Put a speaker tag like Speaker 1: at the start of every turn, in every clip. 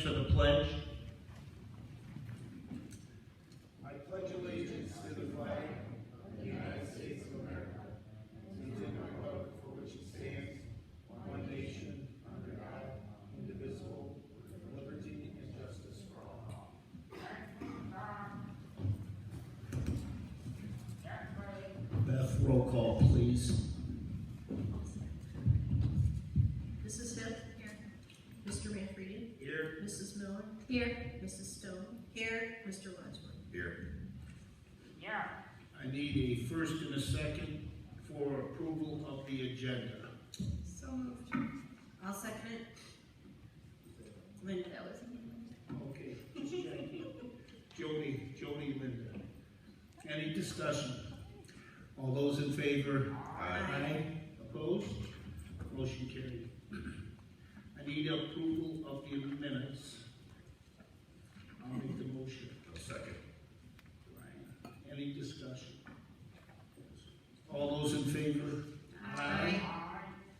Speaker 1: For the pledge.
Speaker 2: I pledge allegiance to the flag of the United States of America, and to the republic for which it stands, one nation, under God, indivisible, with liberty and justice for all.
Speaker 1: Beth, roll call, please.
Speaker 3: Mrs. Smith? Here. Mr. Manfredi?
Speaker 1: Here.
Speaker 3: Mrs. Miller? Here. Mrs. Stone? Here. Mr. Wadsworth?
Speaker 1: Here.
Speaker 3: Yeah.
Speaker 1: I need a first and a second for approval of the agenda.
Speaker 3: So moved. I'll second it. Linda, that was me.
Speaker 1: Okay, just checking. Jody, Linda. Any discussion? All those in favor?
Speaker 3: Aye.
Speaker 1: Opposed? Motion carried. I need approval of the minutes. I'll make the motion.
Speaker 2: Second.
Speaker 1: Ryan. Any discussion? All those in favor?
Speaker 3: Aye.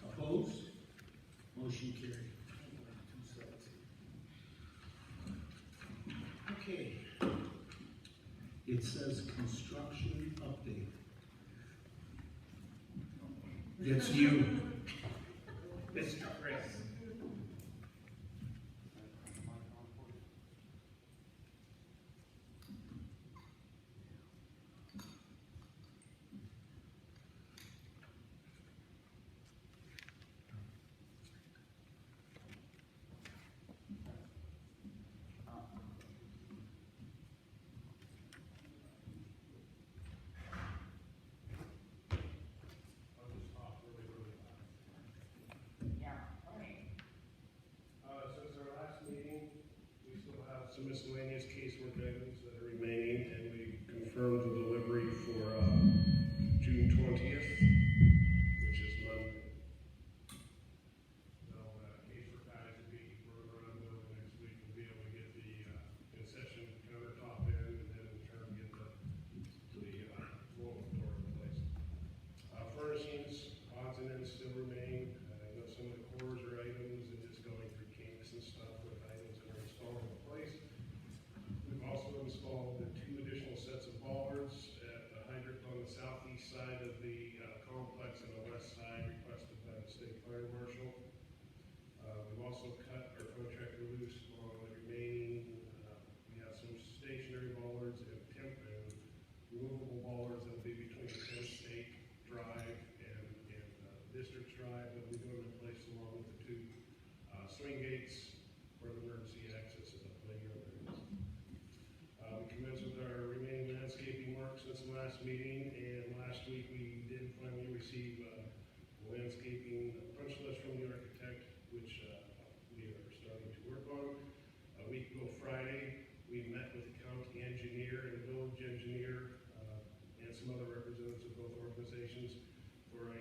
Speaker 1: Opposed? Motion carried. Okay. It says construction update. It's you, Mr. Chris.
Speaker 4: Since our last meeting, we still have some miscellaneous casework items that are remaining, and we confirmed the delivery for June 20th, which is Monday. So, casework guys will be working around the building next week. We'll be able to get the concession countertop in, and then in turn get the roll door in place. Furnishings, odds and ends still remain. I know some of the cores are items and just going through kinks and stuff with items that are installed in place. We've also installed the 2 additional sets of bollards at the hydrant on the southeast side of the complex and the west side requested by the state fire marshal. We've also cut our contractor loose on the remaining, we have some stationary bollards and removable bollards that will be between 10th State Drive and Districts Drive that we're going to replace along with the 2 swing gates for the emergency access of the playground areas. We commenced with our remaining landscaping work since the last meeting, and last week we did finally receive a landscaping punch list from the architect, which we are starting to work on. A week ago Friday, we met with the county engineer and the village engineer and some other representatives of both organizations for a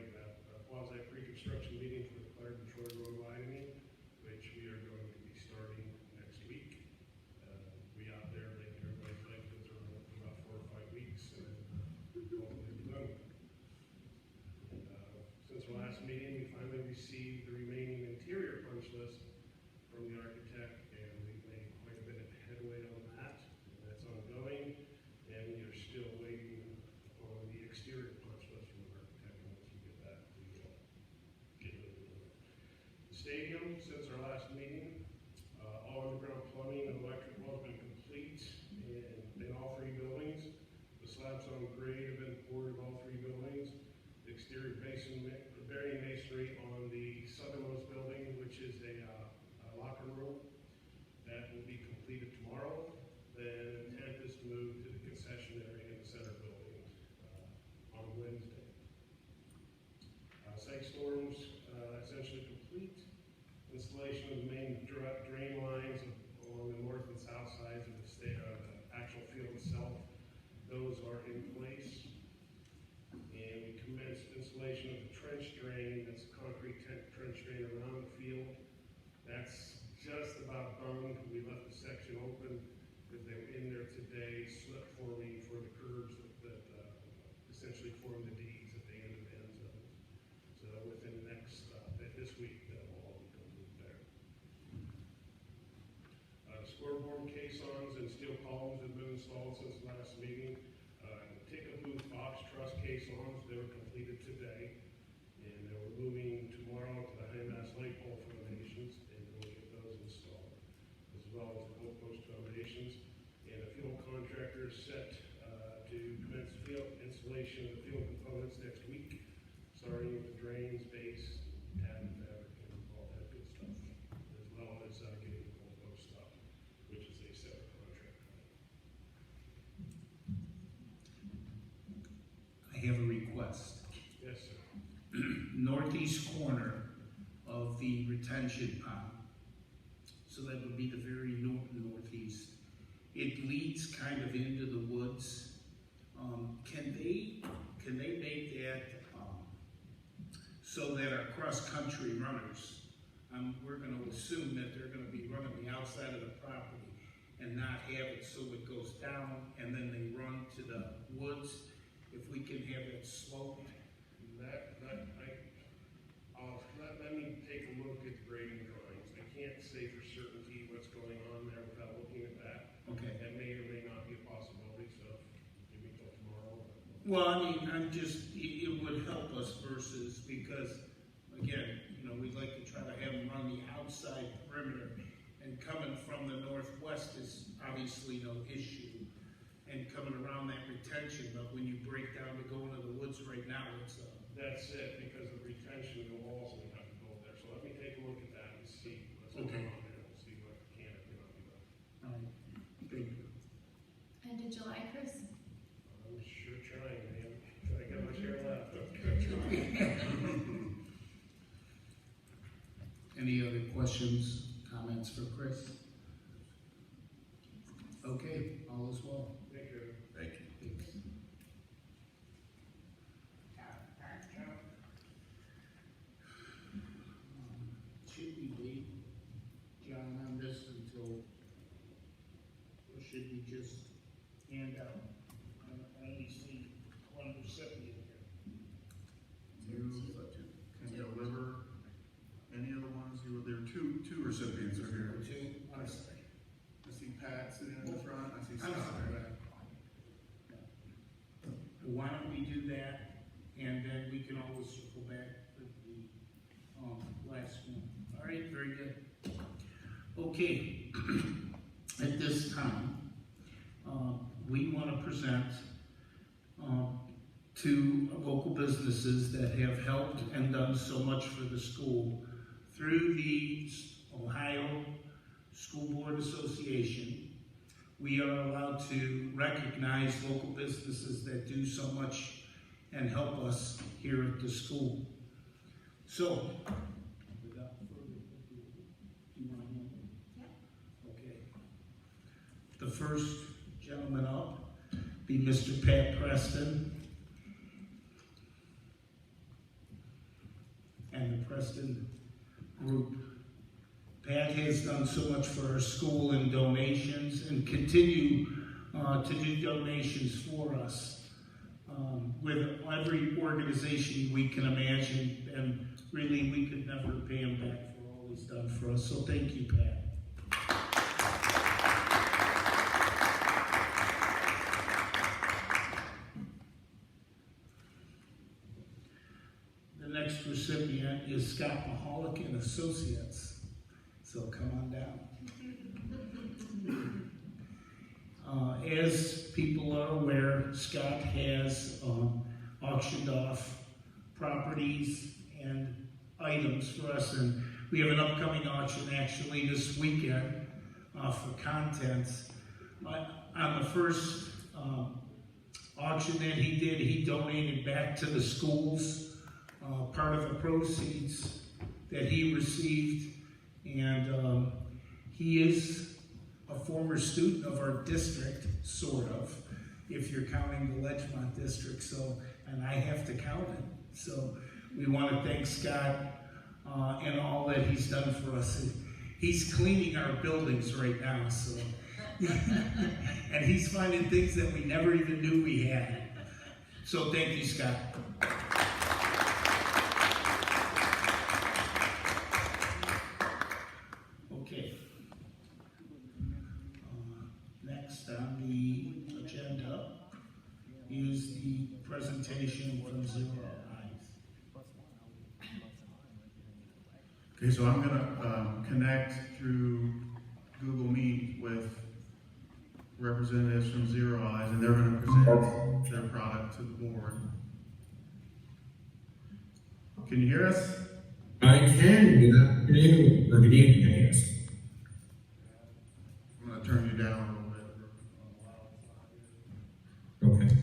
Speaker 4: quasi pre-construction meeting for the Clark and Troy Road widening, which we are going to be starting next week. We out there making everybody play goods over about 4 or 5 weeks, and hopefully be done. And, since our last meeting, we finally received the remaining interior punch list from the architect, and we've made quite a bit of headway on that. And that's ongoing, and we are still waiting on the exterior punch list from the architect. And once we get that, we will get moving on it. The stadium, since our last meeting, all underground plumbing and electrical has been complete in all 3 buildings. The slabs on grade have been poured in all 3 buildings. The exterior bearing masonry on the southernmost building, which is a locker room, that will be completed tomorrow. Then the intent is to move to the concession area in the center building on Wednesday. Site storms essentially complete. Installation of the main drain lines along the north and south sides of the actual field itself. Those are in place. And we commenced installation of the trench drain. That's a concrete trench drain around the field. That's just about done. We left the section open because they were in there today, slip forming for the curves that essentially form the Ds at the end of the end zones. So within the next, this week, that will all be complete there. caissons and steel columns have been installed since the last meeting. Ticket booth box truss caissons, they were completed today. And we're moving tomorrow to the high mast light pole foundations, and we'll get those installed, as well as the goalpost foundations. And a field contractor is set to commence field installation of the field components next week, starting with the drains, base, tab and fabric, and all that good stuff, as well as getting the goalpost stuff, which is a separate contract.
Speaker 1: I have a request.
Speaker 4: Yes, sir.
Speaker 1: Northeast corner of the retention pond. So that would be the very northeast. It leads kind of into the woods. Can they make that so that our cross-country runners, we're going to assume that they're going to be running the outside of the property and not have it so it goes down and then they run to the woods. If we can have it sloped.
Speaker 4: Let me take a look at the grading drawings. I can't say for certainty what's going on there without looking at that.
Speaker 1: Okay.
Speaker 4: That may or may not be a possibility, so give me till tomorrow.
Speaker 1: Well, I mean, it would help us versus, because, again, we'd like to try to have them run the outside perimeter, and coming from the northwest is obviously no issue, and coming around that retention, but when you break down to go into the woods right now, it's
Speaker 4: That's it, because of retention of the walls we have to build there. So let me take a look at that and see what's going
Speaker 1: Okay.
Speaker 4: on there. We'll see what can or cannot be done.
Speaker 1: Thank you.
Speaker 5: And did July, Chris?
Speaker 4: I'm sure trying, man. I got my share left.
Speaker 1: Any other questions, comments for Chris? Okay, all is well.
Speaker 4: Thank you.
Speaker 2: Thank you.
Speaker 1: Thanks. Should we wait, John, on this until, or should we just hand out? I only see one recipient here.
Speaker 2: You can deliver any of the ones there are two recipients are here.
Speaker 1: Two, I'm sorry.
Speaker 2: I see Pat sitting in the front, I see
Speaker 1: I'm
Speaker 2: Scott.
Speaker 1: sorry. Why don't we do that, and then we can always circle back for the last one. All right, very good. Okay, at this time, we want to present to local businesses that have helped and done so much for the school through the Ohio School Board Association. We are allowed to recognize local businesses that do so much and help us here at the school. So, without further ado, do you want to handle it?
Speaker 5: Yeah.
Speaker 1: Okay. The first gentleman up be Mr. Pat Preston and the Preston Group. Pat has done so much for our school in donations and continue to do donations for us with every organization we can imagine, and really we could never pay him back for all he's done for us. So thank you, Pat. The next recipient is Scott Mahalik and Associates. So come on down. As people are aware, Scott has auctioned off properties and items for us, and we have an upcoming auction actually this weekend for contents. On the first auction that he did, he donated back to the schools part of the proceeds that he received. And he is a former student of our district, sort of, if you're counting the Ledgemont district, so, and I have to count it. So we want to thank Scott and all that he's done for us. He's cleaning our buildings right now, so, and he's finding things that we never even knew we had. So thank you, Scott. presentation from Zero Eyes.
Speaker 2: Okay, so I'm gonna connect through Google Meet with representatives from Zero Eyes, and they're gonna present their product to the board. Can you hear us?
Speaker 6: I can. Good afternoon, or good evening, I guess.
Speaker 2: I'm gonna turn you down a little bit.
Speaker 6: Okay.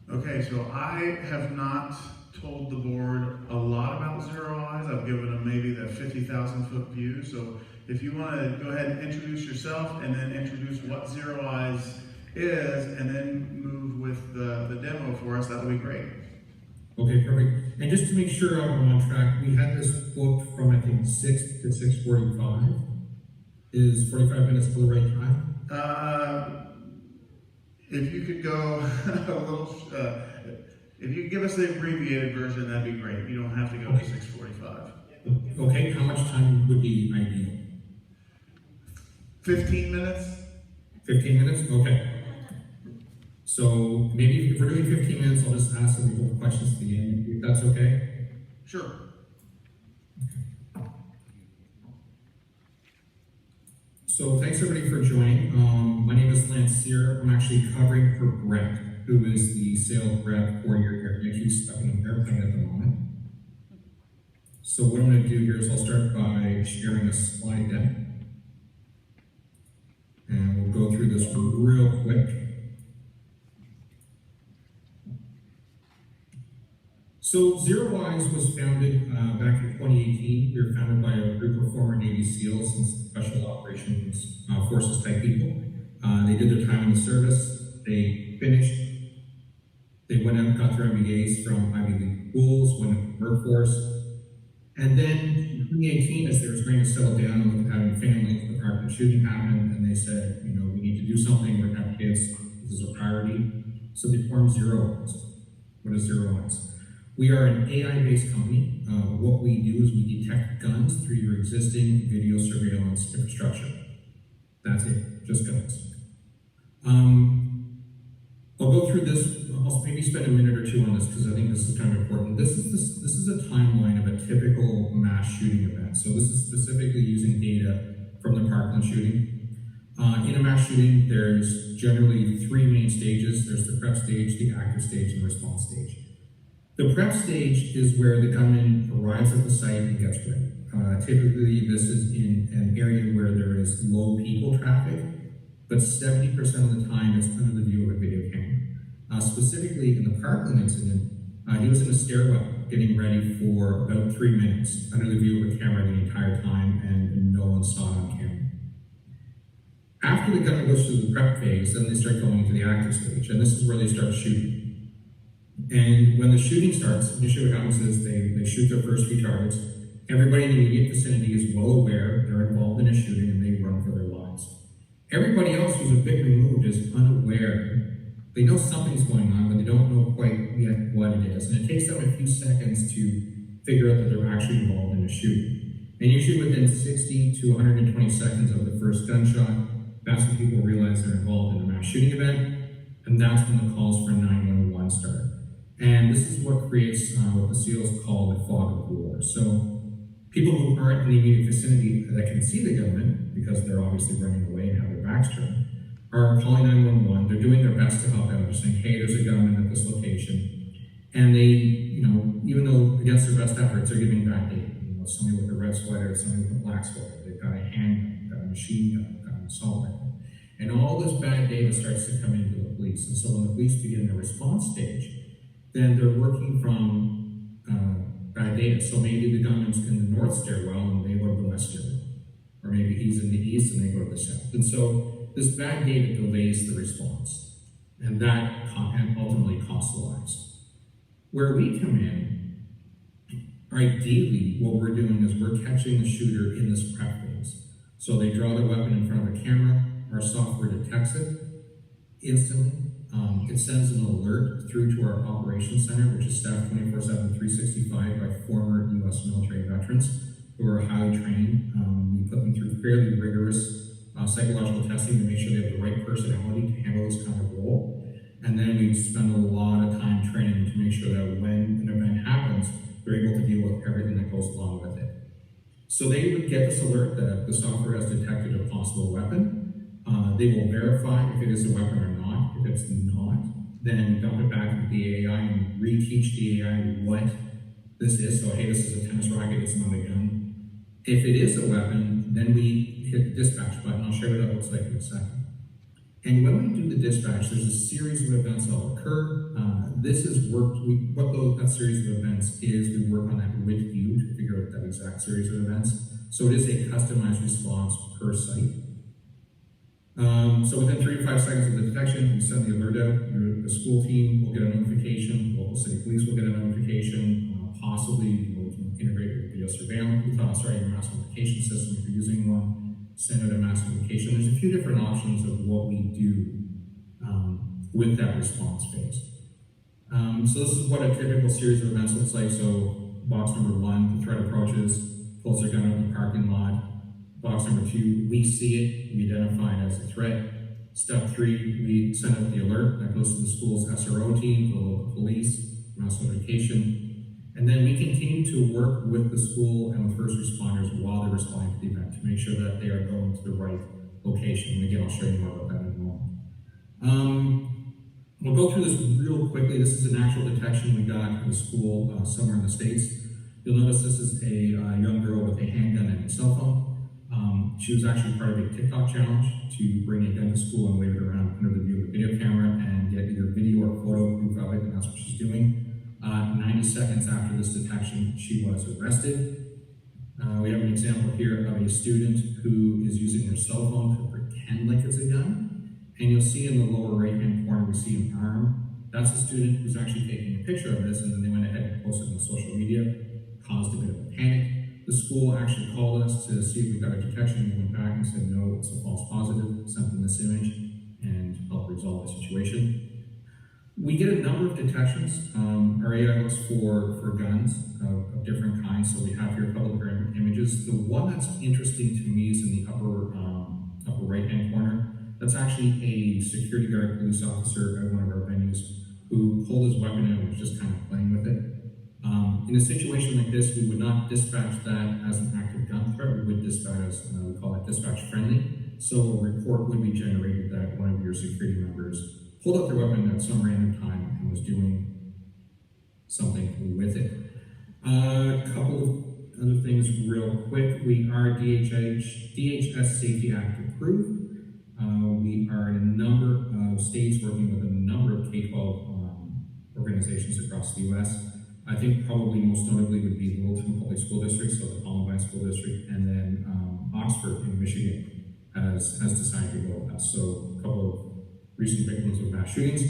Speaker 2: Okay, so I have not told the board a lot about Zero Eyes. I've given them maybe the 50,000-foot view. So if you want to go ahead and introduce yourself and then introduce what Zero Eyes is and then move with the demo for us, that would be great.
Speaker 6: Okay, perfect. And just to make sure I'm on track, we had this booked from, I think, 6 to 6:45. Is 45 minutes still the right time?
Speaker 2: If you could go a little, if you could give us the abbreviated version, that'd be great. You don't have to go to 6:45.
Speaker 6: Okay, how much time would be ideal?
Speaker 2: 15 minutes?
Speaker 6: 15 minutes? Okay. So maybe if we're doing 15 minutes, I'll just ask some people questions at the end, if that's okay.
Speaker 2: Sure.
Speaker 6: So thanks everybody for joining. My name is Lance Sear. I'm actually covering for Brett, who is the sales rep for your area. He's stuck in an airplane at the moment. So what I'm going to do here is I'll start by sharing a slide deck. And we'll go through this real quick. So Zero Eyes was founded back in 2018. We were founded by a group of former Navy SEALs and Special Operations Forces type people. They did their time in the service. They finished. They went out and got their MBAs from Ivy League schools, went into the workforce. And then in 2018, as they were starting to settle down and look at having families, the Parkland shooting happened, and they said, you know, we need to do something. We're going to have kids. This is a priority. So they formed Zero Eyes. What is Zero Eyes? We are an AI-based company. What we do is we detect guns through your existing video surveillance infrastructure. That's it, just guns. I'll go through this. I'll maybe spend a minute or two on this because I think this is kind of important. This is a timeline of a typical mass shooting event. So this is specifically using data from the Parkland shooting. In a mass shooting, there's generally 3 main stages. There's the prep stage, the active stage, and the response stage. The prep stage is where the gunman arrives at the site and gets ready. Typically, this is in an area where there is low people traffic, but 70% of the time it's under the view of a video camera. Specifically in the Parkland incident, he was in a stairwell getting ready for about 3 minutes under the view of a camera the entire time, and no one saw it on camera. After the gunman goes through the prep phase, then they start going into the active stage, and this is where they start shooting. And when the shooting starts, initially what happens is they shoot their first few targets. Everybody in the immediate vicinity is well aware they're involved in a shooting and they run for their lives. Everybody else who's a bit removed is unaware. They know something's going on, but they don't know quite yet what it is. And it takes them a few seconds to figure out that they're actually involved in a shooting. And usually within 60 to 120 seconds of the first gunshot, that's when people realize they're involved in a mass shooting event. And that's when the calls for 911 start. And this is what creates what the SEALs call the fog of war. So people who aren't in the immediate vicinity that can see the gunman, because they're obviously running away and have their backs turned, are calling 911. They're doing their best to help out. They're saying, hey, there's a gunman at this location. And they, you know, even though against their best efforts, they're giving bad data. You know, somebody with a red sweater, somebody with a black sweater. They've got a handgun, got a machine gun, got an assault rifle. And all this bad data starts to come into the police. And so when the police begin their response stage, then they're working from bad data. So maybe the gunman's in the north stairwell and they go to the west stairwell. Or maybe he's in the east and they go to the south. And so this bad data delays the response. And that ultimately costs lives. Where we come in, ideally what we're doing is we're catching the shooter in this prep phase. So they draw their weapon in front of a camera, our software detects it instantly. It sends an alert through to our operations center, which is staffed 24/7, 365 by former U.S. military veterans who are highly trained. We put them through fairly rigorous psychological testing to make sure they have the right personality to handle this kind of role. And then we spend a lot of time training to make sure that when an event happens, they're able to deal with everything that goes along with it. So they would get this alert that the software has detected a possible weapon. They will verify if it is a weapon or not. If it's not, then dump it back into the AI and reteach the AI what this is. So, hey, this is a tennis racket, it's not a gun. If it is a weapon, then we hit the dispatch button. I'll show you what that looks like in a second. And when we do the dispatch, there's a series of events that will occur. This is that series of events is, we work on that with you to figure out that exact series of events. So it is a customized response per site. So within 3 to 5 seconds of the detection, we send the alert out. The school team will get a notification, local city police will get a notification, possibly we'll integrate with video surveillance, your mass notification system if you're using one, send out a mass notification. There's a few different options of what we do with that response phase. So this is what a typical series of events looks like. So box number 1, the threat approaches, pulls their gun out in the parking lot. Box number 2, we see it, we identify it as a threat. Step 3, we send out the alert that goes to the school's SRO team, the local police, mass notification. And then we continue to work with the school and with first responders while they're responding to the event to make sure that they are going to the right location. And again, I'll show you more about that in a moment. We'll go through this real quickly. This is an actual detection we got at a school somewhere in the States. You'll notice this is a young girl with a handgun and a cell phone. She was actually part of a TikTok challenge to bring a gun to school and wave it around under the view of a video camera and get either video or photo proof of it, and that's what she's doing. 90 seconds after this detection, she was arrested. We have an example here of a student who is using their cell phone to pretend like it's a gun. And you'll see in the lower right-hand corner, we see an arm. That's the student who's actually taking a picture of this, and then they went ahead and posted it on social media, caused a bit of a panic. The school actually called us to see if we got a detection. We went back and said, no, it's a false positive, sent them this image, and helped resolve the situation. We get a number of detections. Our AI looks for guns of different kinds. So we have here a couple of different images. The one that's interesting to me is in the upper right-hand corner. That's actually a security guard police officer at one of our venues who pulled his weapon out and was just kind of playing with it. In a situation like this, we would not dispatch that as an active gun threat. We would dispatch as, we call it dispatch friendly. So a report would be generated that one of your security members pulled out their weapon at some random time and was doing something with it. A couple of other things real quick. We are DHS Safety Act approved. We are in a number of states working with a number of K-12 organizations across the U.S. I think probably most notably would be the Littleton Public School District, so the Columbine School District, and then Oxford in Michigan has decided to go with us. So a couple of recent victims of mass shootings.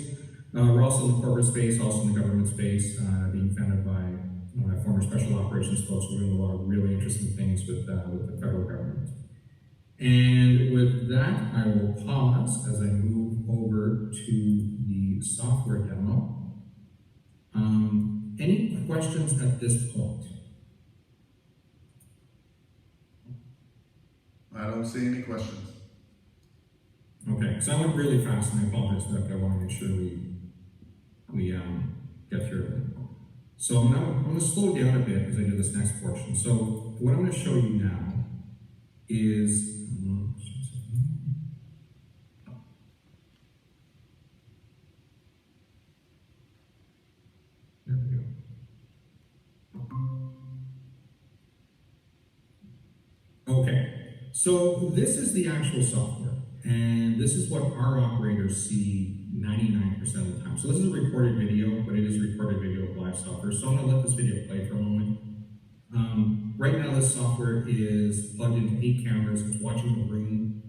Speaker 6: We're also in the corporate space, also in the government space, being founded by former special operations folks. We're doing a lot of really interesting things with the federal government. And with that, I will pause as I move over to the software demo. Any questions at this point?
Speaker 2: I don't see any questions.
Speaker 6: Okay, so I went really fast, and I apologize for that, but I want to make sure we get through it. So I'm going to slow down a bit as I do this next portion. So what I'm going to show you now is there we go. Okay, so this is the actual software, and this is what our operators see 99% of the time. So this is a recorded video, but it is a recorded video of live software. So I'm going to let this video play for a moment. Right now, this software is plugged into 8 cameras. It's watching a room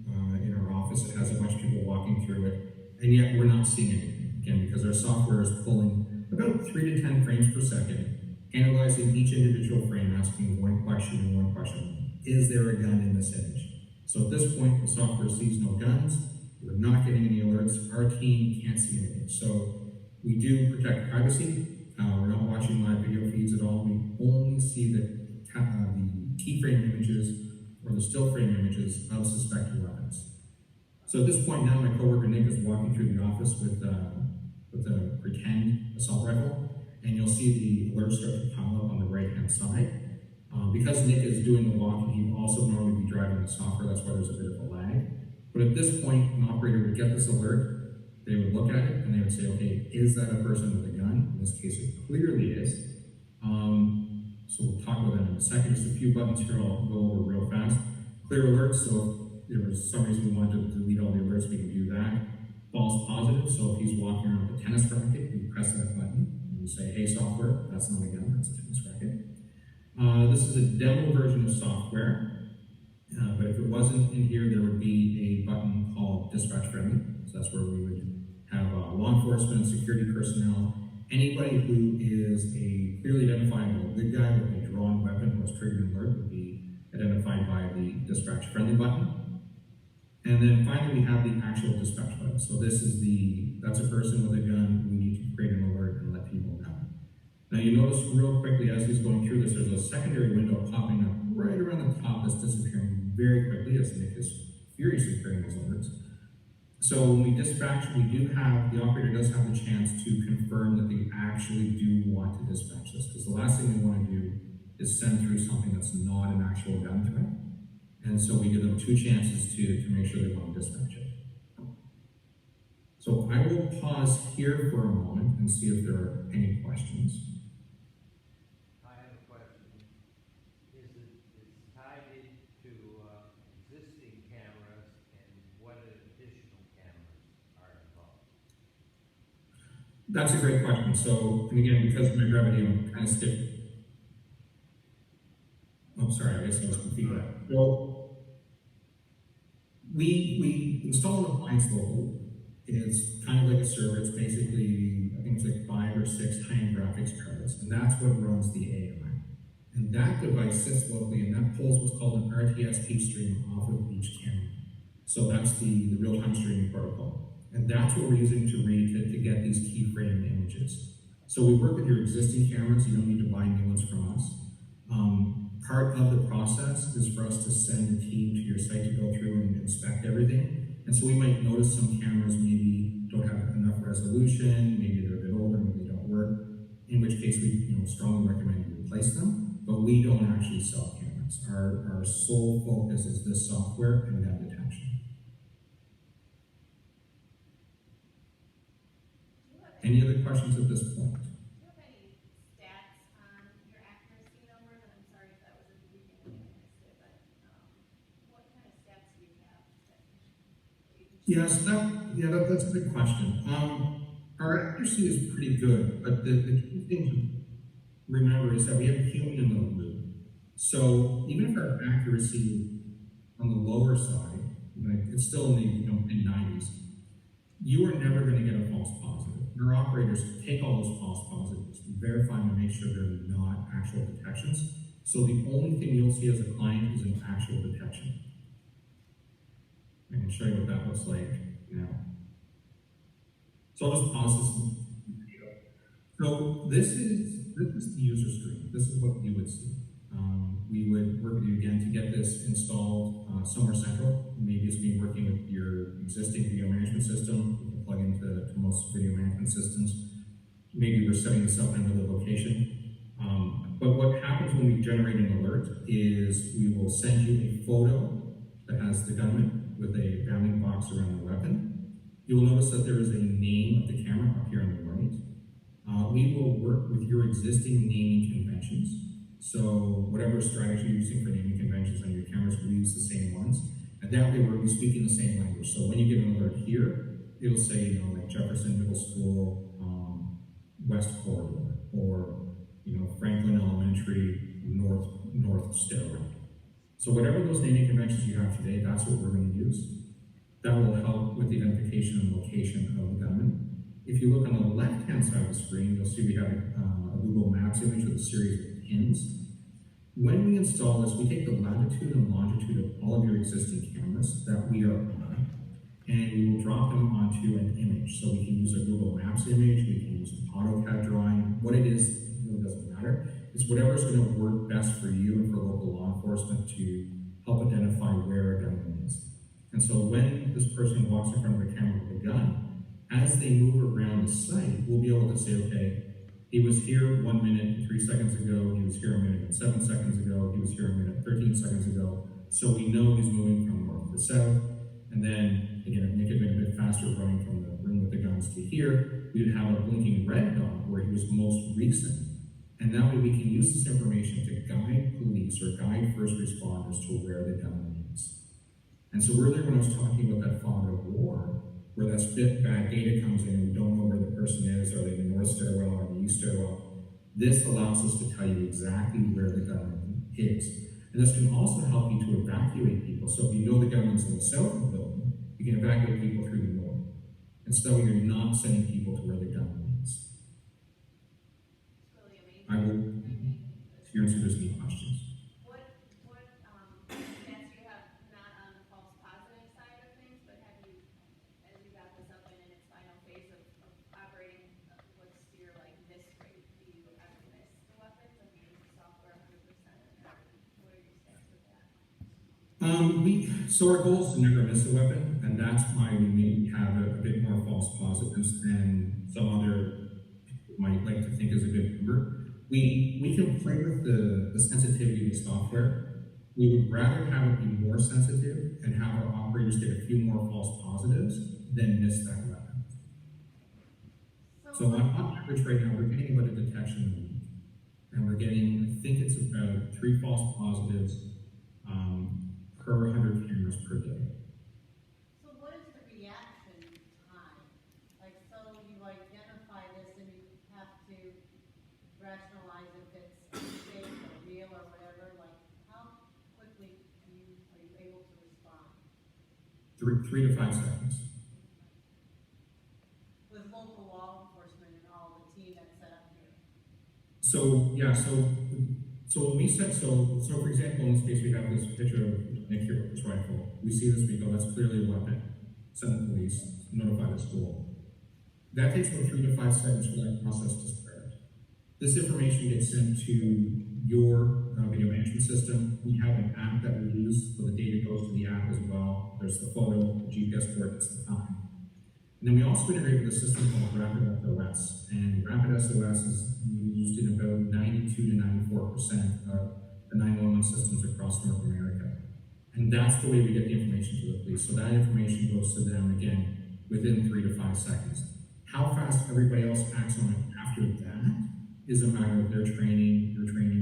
Speaker 6: in our office. It has a bunch of people walking through it, and yet we're not seeing anything, again, because our software is pulling about 3 to 10 frames per second, analyzing each individual frame, asking one question and one question. Is there a gun in this image? So at this point, the software sees no guns. We're not getting any alerts. Our team can't see anything. So we do protect privacy. We're not watching live video feeds at all. We only see the keyframe images or the still frame images of suspected weapons. So at this point now, my coworker Nick is walking through the office with a pretend assault rifle, and you'll see the alerts start to pile up on the right-hand side. Because Nick is doing the walking, he'd also normally be driving the software, that's why there's a bit of a lag. But at this point, an operator would get this alert, they would look at it, and they would say, okay, is that a person with a gun? In this case, it clearly is. So we'll talk about that in a second. Just a few buttons here I'll go over real fast. Clear alerts, so if there was some reason we wanted to delete all the alerts, we can do that. False positive, so if he's walking around with a tennis racket, we press that button, and we say, hey software, that's not a gun, that's a tennis racket. This is a demo version of software, but if it wasn't in here, there would be a button called dispatch friendly. So that's where we would have law enforcement, security personnel, anybody who is a clearly identifiable good guy with a drawn weapon who has triggered an alert would be identified by the dispatch friendly button. And then finally, we have the actual dispatch button. So this is that's a person with a gun. We need to create an alert and let people know. Now you notice real quickly as he's going through this, there's a secondary window popping up right around the top that's disappearing very quickly as Nick is furiously creating those alerts. So when we dispatch, the operator does have the chance to confirm that they actually do want to dispatch this, because the last thing we want to do is send through something that's not an actual gun threat. And so we give them 2 chances to make sure they want to dispatch it. So I will pause here for a moment and see if there are any questions.
Speaker 7: I have a question. It's tied into existing cameras, and what additional cameras are involved?
Speaker 6: That's a great question. So, and again, because of my brevity, I'm kind of skipping. Oh, sorry, I guess I was confused. Well, we install an appliance locally. It's kind of like a server. It's basically, I think it's like 5 or 6 high-end graphics cards, and that's what runs the AI. And that device sits locally, and that pulls what's called an RTSP stream off of each camera. So that's the real-time streaming protocol. And that's what we're using to read to get these keyframe images. So we work with your existing cameras. You don't need to buy new ones from us. Part of the process is for us to send a team to your site to go through and inspect everything. And so we might notice some cameras maybe don't have enough resolution, maybe they're a bit older, maybe they don't work, in which case we strongly recommend you replace them, but we don't actually sell cameras. Our sole focus is this software and gun detection. Any other questions at this point?
Speaker 5: Do you have any stats on your accuracy numbers? And I'm sorry if that was at the beginning and I missed it, but what kind of stats do you have?
Speaker 6: Yes, that's a good question. Our accuracy is pretty good, but the key thing to remember is that we have a human in the loop. So even if our accuracy on the lower side, like it's still in the mid-90s, you are never going to get a false positive. Our operators take all those false positives, verify them, and make sure they're not actual detections. So the only thing you'll see as a client is an actual detection. I can show you what that looks like now. So I'll just pause this. So this is the user screen. This is what you would see. We would work with you again to get this installed somewhere central. Maybe it's been working with your existing video management system. You can plug into most video management systems. Maybe we're setting this up in another location. But what happens when we generate an alert is we will send you a photo that has the gunman with a bounding box around the weapon. You will notice that there is a name of the camera up here on the right. We will work with your existing naming conventions. So whatever strategy you're using for naming conventions on your cameras, we use the same ones. And that way we'll be speaking the same language. So when you get an alert here, it'll say, like Jefferson Middle School, West Corridor, or Franklin Elementary, North Steroid. So whatever those naming conventions you have today, that's what we're going to use. That will help with the identification and location of the gunman. If you look on the left-hand side of the screen, you'll see we have a Google Maps image with a series of pins. When we install this, we take the latitude and longitude of all of your existing cameras that we are on, and we will drop them onto an image. So we can use a Google Maps image, we can use an AutoCAD drawing. What it is really doesn't matter. It's whatever's going to work best for you and for local law enforcement to help identify where a gun is. And so when this person walks in front of a camera with a gun, as they move around the site, we'll be able to say, okay, he was here 1 minute and 3 seconds ago, he was here a minute and 7 seconds ago, he was here a minute and 13 seconds ago. So we know he's moving from north to south. And then, again, make it a bit faster running from the room with the guns to here, we would have a blinking red dot where he was most recent. And that way we can use this information to guide police or guide first responders to where the gun is. And so earlier when I was talking about that fog of war, where that bad data comes in and we don't know where the person is, are they in the north stairwell or the east stairwell, this allows us to tell you exactly where the gunman is. And this can also help you to evacuate people. So if you know the gunman's in the south of the building, you can evacuate people through the north. And so you're not sending people to where the gunman is.
Speaker 5: It's really amazing.
Speaker 6: I will here and see if there's any questions.
Speaker 5: What stats do you have, not on the false positive side of things, but have you, as you got this up and in its final phase of operating, what's your like miss rate? Do you ever miss the weapons? I mean, is the software 100%? Or what are your stats with that?
Speaker 6: So our goal is to never miss a weapon, and that's why we maybe have a bit more false positives than some other might like to think is a good number. We can play with the sensitivity of the software. We would rather have it be more sensitive and have our operators get a few more false positives than miss that weapon. So on average right now, we're getting about a detection a week. And we're getting, I think it's about 3 false positives per 100 cameras per day.
Speaker 8: So what is the reaction time? Like, so you identify this and you have to rationalize if it's fake or real or whatever, like how quickly are you able to respond?
Speaker 6: 3 to 5 seconds.
Speaker 8: With local law enforcement and all the team that's set up here?
Speaker 6: So yeah, so when we said so for example, in this case we have this picture of Nick here with this rifle. We see this, we go, that's clearly a weapon. Send the police, notify the school. That takes about 3 to 5 seconds for that process to spread. This information gets sent to your video management system. We have an app that we use, so the data goes to the app as well. There's the photo, the GPS coordinates, the time. And then we also integrate with a system called Rapid SOS. And Rapid SOS is used in about 92 to 94% of the 911 systems across North America. And that's the way we get the information to the police. So that information goes to them again within 3 to 5 seconds. How fast everybody else acts on it after that is a matter of their training,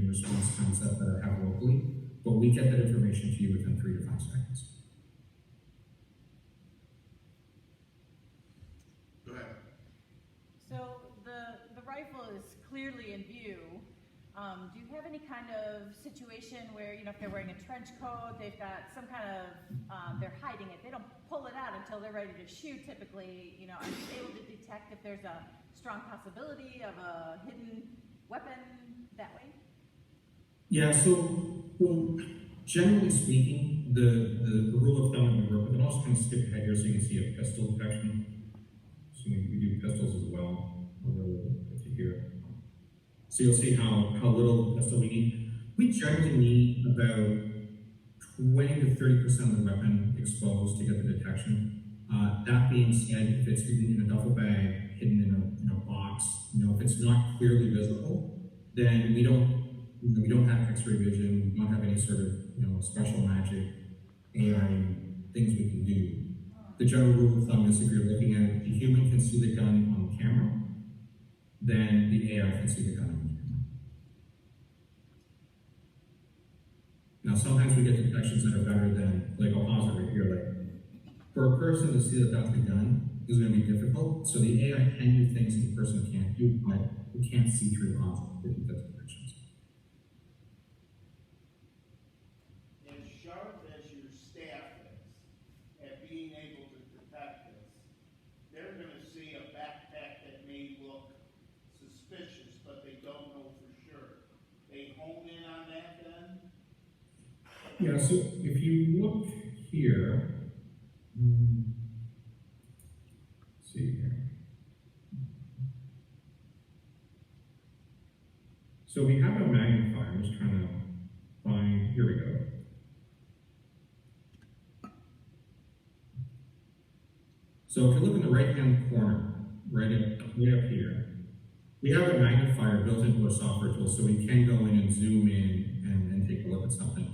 Speaker 6: response times that they have locally. But we get that information to you within 3 to 5 seconds.
Speaker 2: Go ahead.
Speaker 9: So the rifle is clearly in view. Do you have any kind of situation where, you know, if they're wearing a trench coat, they've got some kind of, they're hiding it, they don't pull it out until they're ready to shoot typically, you know, are you able to detect if there's a strong possibility of a hidden weapon that way?
Speaker 6: Yeah, so well, generally speaking, the rule of thumb that we work with, and I'll just kind of skip ahead here so you can see a pistol detection. So we do pistols as well, a little bit here. So you'll see how little pistol we need. We generally need about 20 to 30% of the weapon exposed to get the detection. That being said, if it's hidden in a duffel bag, hidden in a box, you know, if it's not clearly visible, then we don't have X-ray vision. We don't have any sort of, you know, special magic AI things we can do. The general rule of thumb is if you're looking at it, the human can see the gun on camera, then the AI can see the gun on camera. Now, sometimes we get detections that are better than, like, I'll pause it right here, like, for a person to see that that's the gun is going to be difficult, so the AI can do things that the person can't do, but we can't see through the object to do those detections.
Speaker 2: As sharp as your staff is at being able to detect this, they're gonna see a backpack that may look suspicious, but they don't know for sure. They hone in on that then?
Speaker 6: Yeah, so if you look here, let's see here. So we have a magnifier. I'm just trying to find, here we go. So if you look in the right-hand corner, right up here, we have a magnifier built into a software tool, so we can go in and zoom in and take a look at something.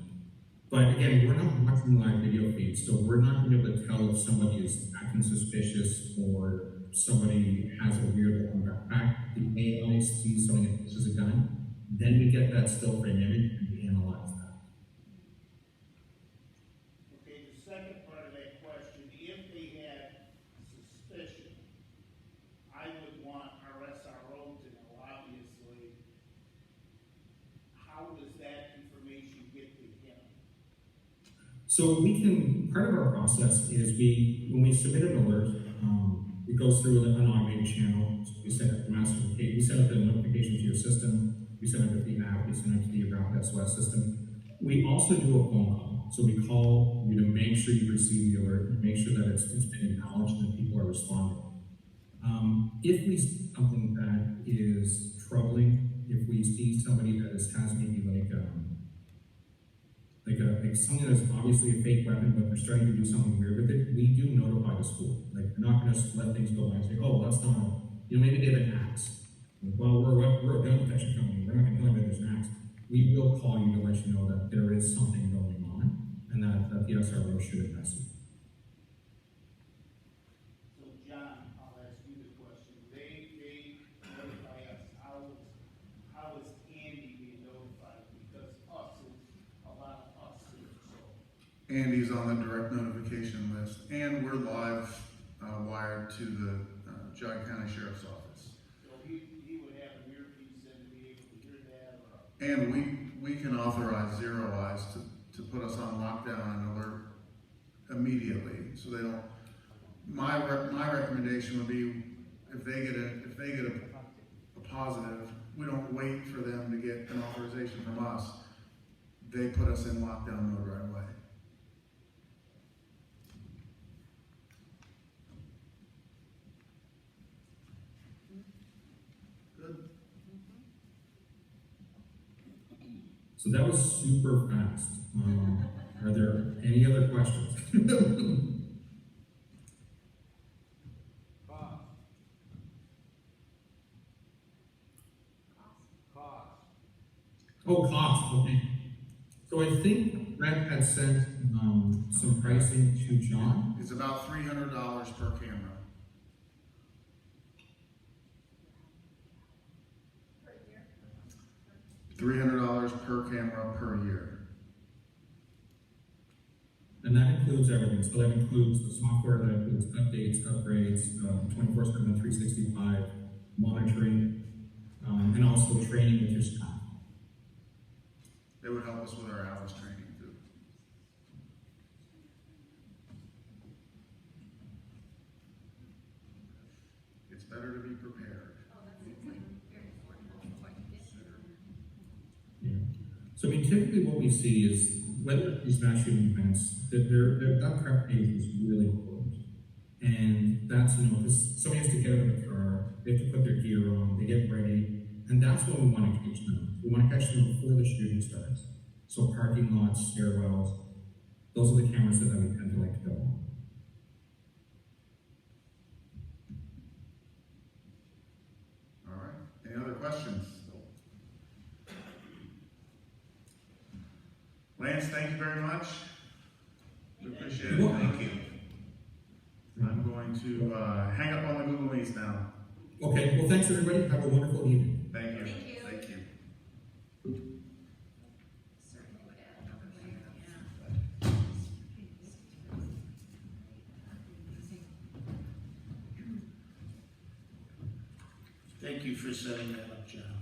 Speaker 6: But again, we're not watching live video feeds, so we're not going to be able to tell if somebody is acting suspicious or somebody has a weird looking backpack. The AI sees something that pushes a gun, then we get that still frame image and we analyze that.
Speaker 1: Okay, the second part of that question, if they had suspicion, I would want our SRO to know, obviously, how does that information get to him?
Speaker 6: So we can, part of our process is when we submit an alert, it goes through an automated channel. So we send up the massification, we send up the notification to your system, we send it to the app, we send it to the Rapid SOS system. We also do a phone call. So we call you to make sure you receive the alert, and make sure that it's been acknowledged and that people are responding. If we see something that is troubling, if we see somebody that has maybe like something that's obviously a fake weapon, but they're starting to do something weird with it, we do notify the school. Like, we're not going to let things go by and say, oh, that's not, maybe they have an axe. Well, we're a gun detection company. We're not going to tell you that there's an axe. We will call you to let you know that there is something going on and that the SRO should investigate.
Speaker 1: So John, I'll ask you the question. They notify us. How is Andy being notified? Because us is a lot of us here, so.
Speaker 2: Andy's on the direct notification list, and we're live wired to the Geauga County Sheriff's Office.
Speaker 1: So he would have an earpiece in to be able to hear that, or?
Speaker 2: And we can authorize Zero Eyes to put us on lockdown and alert immediately, so they don't. My recommendation would be if they get a positive, we don't wait for them to get an authorization from us. They put us in lockdown mode right away. Good.
Speaker 6: So that was super fast. Are there any other questions?
Speaker 7: Cost.
Speaker 6: Oh, cost, okay. So I think Brett had sent some pricing to John.
Speaker 2: It's about $300 per camera.
Speaker 5: Per year?
Speaker 2: $300 per camera per year.
Speaker 6: And that includes everything. So that includes the software, that includes updates, upgrades, 24/7, 365 monitoring, and also training with your staff.
Speaker 2: They would help us with our hours training too. It's better to be prepared.
Speaker 5: Oh, that's like very affordable, quite a bit.
Speaker 6: Yeah. So I mean, typically what we see is whether these mass shooting events, that prep phase is really important. And that's, because somebody has to get out of the car, they have to put their gear on, they get ready, and that's when we want to catch them. We want to catch them before the shooting starts. So parking lots, stairwells, those are the cameras that we tend to like to go on.
Speaker 2: All right. Any other questions? Lance, thank you very much. We appreciate it.
Speaker 6: You're welcome.
Speaker 2: Thank you. I'm going to hang up on the Google Meets now.
Speaker 6: Okay, well thanks everybody, have a wonderful evening.
Speaker 2: Thank you.
Speaker 5: Thank you.
Speaker 2: Thank you.
Speaker 3: Certainly would add another layer, yeah.
Speaker 1: Thank you for setting that up, John.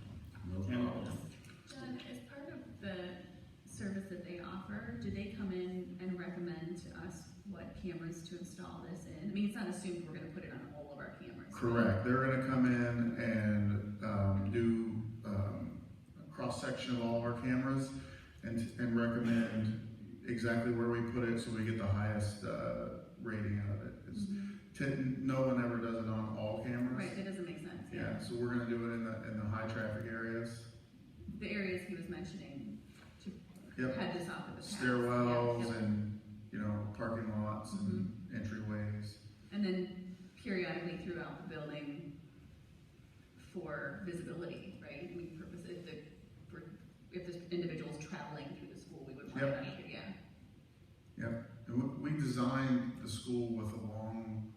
Speaker 2: No problem.
Speaker 10: John, as part of the service that they offer, do they come in and recommend to us what cameras to install this in? I mean, it's not assumed we're gonna put it on all of our cameras.
Speaker 2: Correct. They're going to come in and do a cross-section of all of our cameras and recommend exactly where we put it so we get the highest rating out of it. No one ever does it on all cameras.
Speaker 10: Right, that doesn't make sense.
Speaker 2: Yeah, so we're going to do it in the high traffic areas.
Speaker 10: The areas he was mentioning to
Speaker 2: Yep.
Speaker 10: head this off at the path.
Speaker 2: Stairwells
Speaker 10: Yep.
Speaker 2: and parking lots and entryways.
Speaker 10: And then periodically throughout the building for visibility, right? We purpose it if this individual's traveling through the school, we would want
Speaker 2: Yep.
Speaker 10: it on here, yeah.
Speaker 2: Yep, and we designed the school with a long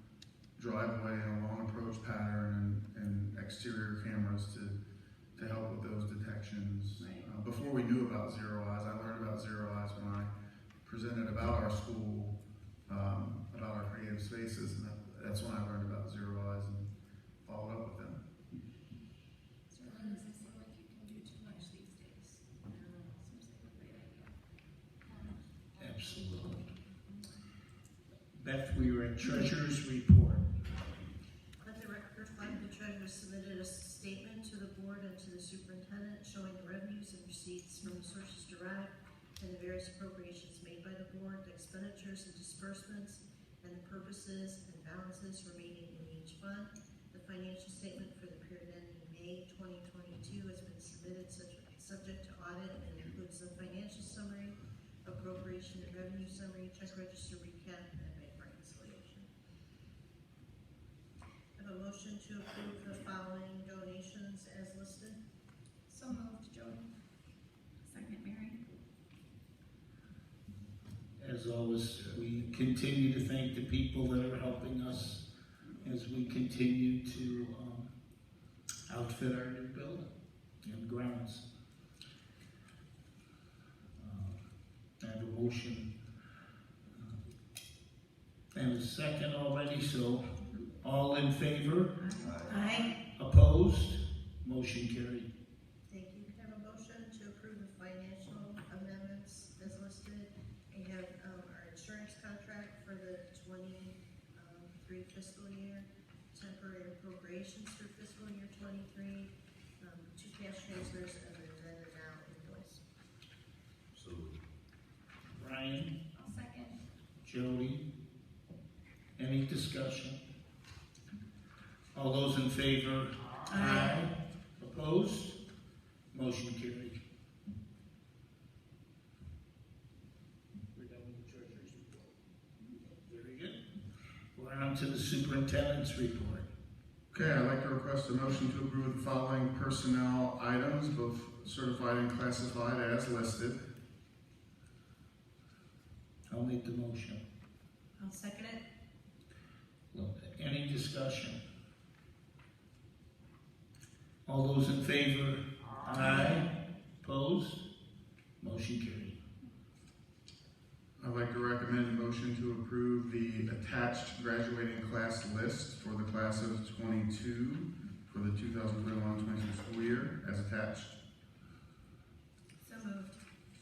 Speaker 2: driveway and a long approach pattern and exterior cameras to help with those detections.
Speaker 10: Right.
Speaker 2: Before we knew about Zero Eyes, I learned about Zero Eyes when I presented about our school, about our creative spaces, and that's when I learned about Zero Eyes and followed up with them.
Speaker 10: So it doesn't seem like you can do too much these days. Seems like a great idea.
Speaker 1: Absolutely. Beth, we were at treasurer's report.
Speaker 3: Let the record reflect the treasurer submitted a statement to the board and to the superintendent showing the revenues and receipts from the sources derived and the various appropriations made by the board, the expenditures and disbursements, and the purposes and balances remaining in each fund. The financial statement for the period ending May 2022 has been submitted subject to audit and includes the financial summary, appropriation and revenue summary, check register recap, and bank reconciliation. I have a motion to approve the following donations as listed.
Speaker 10: So moved, Jody. Second, Mary.
Speaker 1: As always, we continue to thank the people that are helping us as we continue to outfit our new building and grounds. I have a motion and a second already, so all in favor?
Speaker 3: Aye.
Speaker 1: Opposed? Motion carried.
Speaker 3: Thank you. Can I have a motion to approve the financial amendments as listed? We have our insurance contract for the 23 fiscal year, temporary appropriations for fiscal year 23, two cash transfers, and then a now invoice.
Speaker 1: Brian?
Speaker 10: I'll second.
Speaker 1: Jody? Any discussion? All those in favor?
Speaker 3: Aye.
Speaker 1: Opposed? Motion carried. We're done with the treasurer's report. Very good. We're on to the superintendent's report.
Speaker 2: Okay, I'd like to request a motion to approve the following personnel items, both certified and classified as listed.
Speaker 1: I'll make the motion.
Speaker 3: I'll second it.
Speaker 1: Any discussion? All those in favor? Aye. Opposed? Motion carried.
Speaker 2: I'd like to recommend a motion to approve the attached graduating class list for the class of 22 for the 2021-22 school year as attached.
Speaker 10: So moved.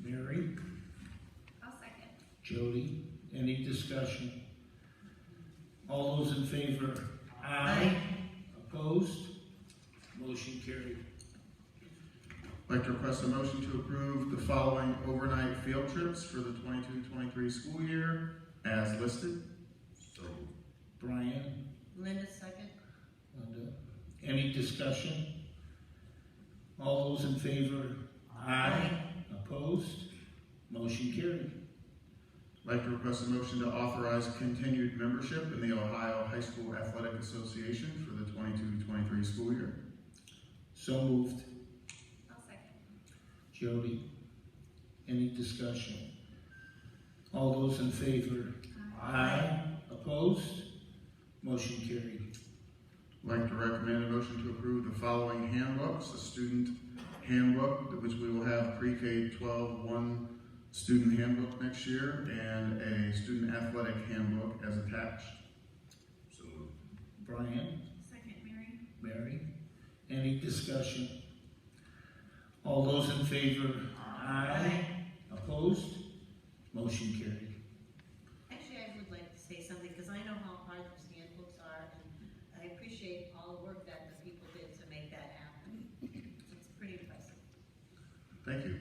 Speaker 1: Mary?
Speaker 10: I'll second.
Speaker 1: Jody? Any discussion? All those in favor?
Speaker 3: Aye.
Speaker 1: Opposed? Motion carried.
Speaker 2: I'd like to request a motion to approve the following overnight field trips for the 22-23 school year as listed.
Speaker 1: Brian?
Speaker 3: Linda, second.
Speaker 1: Linda? Any discussion? All those in favor? Aye. Opposed? Motion carried.
Speaker 2: I'd like to request a motion to authorize continued membership in the Ohio High School Athletic Association for the 22-23 school year.
Speaker 1: So moved.
Speaker 10: I'll second.
Speaker 1: Jody? Any discussion? All those in favor? Aye. Opposed? Motion carried.
Speaker 2: I'd like to recommend a motion to approve the following handbooks: a student handbook, which we will have pre-K-12 one student handbook next year, and a student athletic handbook as attached.
Speaker 1: So moved. Brian?
Speaker 10: Second, Mary.
Speaker 1: Mary? Any discussion? All those in favor? Aye. Opposed? Motion carried.
Speaker 3: Actually, I would like to say something, because I know how hard those handbooks are, and I appreciate all the work that the people did to make that happen. It's pretty impressive.
Speaker 2: Thank you.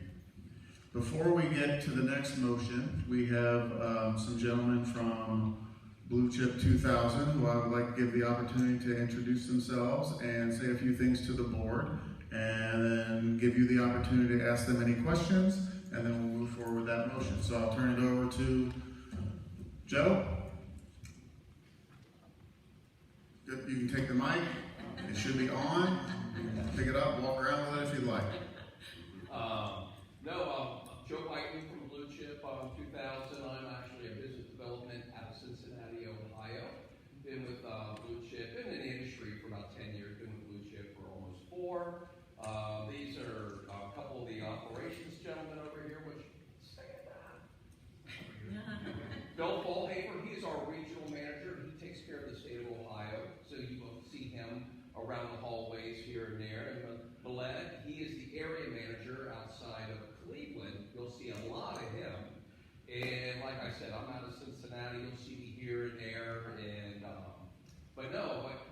Speaker 2: Before we get to the next motion, we have some gentlemen from Blue Chip 2000 who I would like to give the opportunity to introduce themselves and say a few things to the board, and then give you the opportunity to ask them any questions, and then we'll move forward with that motion. So I'll turn it over to Joe. You can take the mic. It should be on. Pick it up, walk around with it if you'd like.
Speaker 11: Joe Whiteley from Blue Chip, 2000. I'm actually a business development out of Cincinnati, Ohio. Been with Blue Chip, been in the industry for about 10 years, been with Blue Chip for almost 4. These are a couple of the operations gentlemen over here, which stand up. Bill Fallhaver, he's our regional manager. He takes care of the state of Ohio, so you will see him around the hallways here and there. And Millett, he is the area manager outside of Cleveland. You'll see a lot of him. And like I said, I'm out of Cincinnati. You'll see me here and there. And but